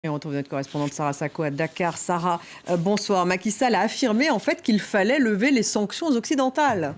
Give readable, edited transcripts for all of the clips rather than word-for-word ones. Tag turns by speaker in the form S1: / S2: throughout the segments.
S1: Et on retrouve notre correspondante Sarah Sacco à Dakar. Sarah, bonsoir. Macky Sall a affirmé en fait qu'il fallait lever les sanctions occidentales.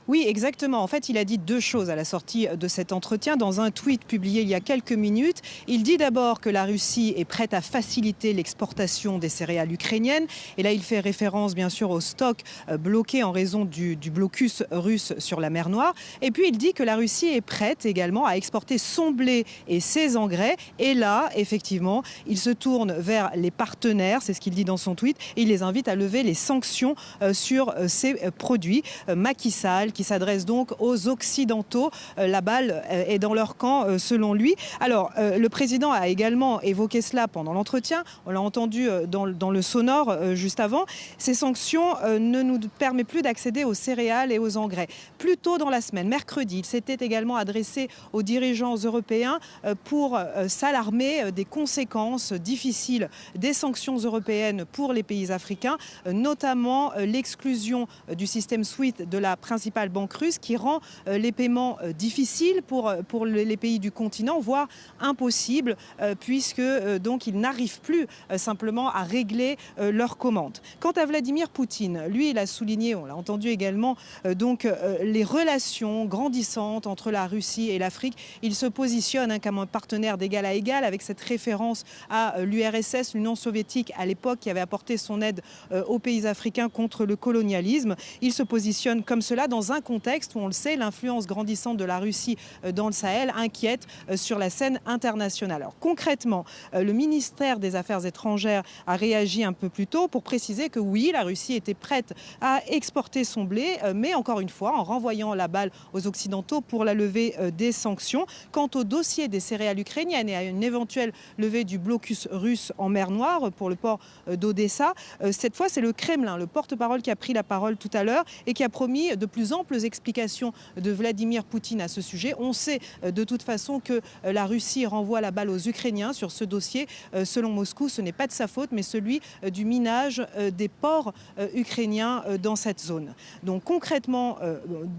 S2: Oui, exactement. En fait, il a dit deux choses à la sortie de cet entretien. Dans un tweet publié il y a quelques minutes, il dit d'abord que la Russie est prête à faciliter l'exportation des céréales ukrainiennes. Et là, il fait référence bien sûr aux stocks bloqués en raison du blocus russe sur la mer Noire. Et puis, il dit que la Russie est prête également à exporter son blé et ses engrais. Et là, effectivement, il se tourne vers les partenaires, c'est ce qu'il dit dans son tweet, et il les invite à lever les sanctions sur ces produits. Macky Sall, qui s'adresse donc aux Occidentaux. La balle est dans leur camp, selon lui. Alors, le président a également évoqué cela pendant l'entretien. On l'a entendu dans le sonore juste avant. Ces sanctions ne nous permettent plus d'accéder aux céréales et aux engrais. Plus tôt dans la semaine, mercredi, il s'était également adressé aux dirigeants européens pour s'alarmer des conséquences difficiles des sanctions européennes pour les pays africains, notamment l'exclusion du système SWIFT de la principale banque russe qui rend les paiements difficiles pour les pays du continent, voire impossibles, puisque donc ils n'arrivent plus simplement à régler leurs commandes. Quant à Vladimir Poutine, lui, il a souligné, on l'a entendu également, donc les relations grandissantes entre la Russie et l'Afrique. Il se positionne comme un partenaire d'égal à égal, avec cette référence à l'URSS, l'Union soviétique à l'époque, qui avait apporté son aide aux pays africains contre le colonialisme. Il se positionne comme cela dans un contexte où, on le sait, l'influence grandissante de la Russie dans le Sahel inquiète sur la scène internationale. Alors concrètement, le ministère des Affaires étrangères a réagi un peu plus tôt pour préciser que oui, la Russie était prête à exporter son blé, mais encore une fois, en renvoyant la balle aux Occidentaux pour la levée des sanctions. Quant au dossier des céréales ukrainiennes et à une éventuelle levée du blocus russe en mer Noire pour le port d'Odessa, cette fois, c'est le Kremlin, le porte-parole, qui a pris la parole tout à l'heure et qui a promis de plus amples explications de Vladimir Poutine à ce sujet. On sait de toute façon que la Russie renvoie la balle aux Ukrainiens sur ce dossier. Selon Moscou, ce n'est pas de sa faute, mais celui du minage des ports ukrainiens dans cette zone. Donc concrètement,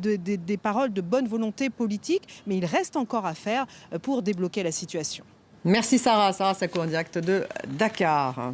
S2: des paroles de bonne volonté politique, mais il reste encore à faire pour débloquer la situation.
S1: Merci Sarah. Sarah Sacco en direct de Dakar.